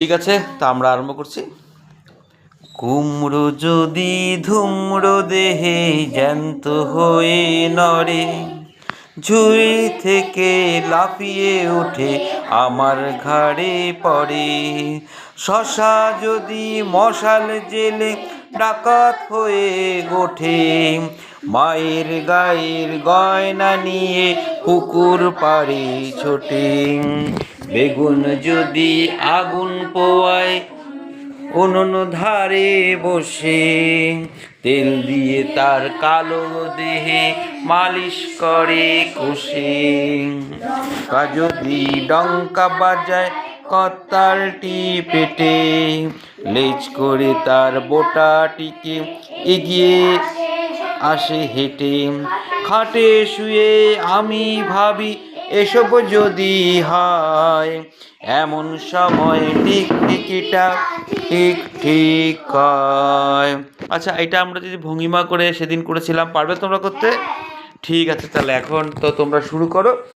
ঠিক আছে, তা আমরা আরম্ভ করছি। কুমড়ো যদি ধুমড়ো দেহে জ্যান্ত হয়ে নড়ে, ঝুড়ি থেকে লাফিয়ে উঠে আমার ঘাড়ে পড়ে। শশা যদি মশাল জেলে ডাকাত হয়ে ওঠে, মায়ের গায়ের গয়না নিয়ে পুকুর পাড়ে ছোটে। বেগুন যদি আগুন পোয়ায় উনুন ধারে বসে, তেল দিয়ে তার কালো দেহে মালিশ করে কষে। যদি ডঙ্কা বাজায় কর্তালটি পেটে, লেজ করে তার বোটাটিকে এগিয়ে আসে হেঁটে। খাটে শুয়ে আমি ভাবি এসব যদি হয়, এমন সময় টিক টিকিটা ঠিক ঠিক কয়। আচ্ছা, এটা আমরা যদি ভঙ্গিমা করে সেদিন করেছিলাম, পারবে তোমরা করতে? ঠিক আছে, তাহলে এখন তো তোমরা শুরু করো।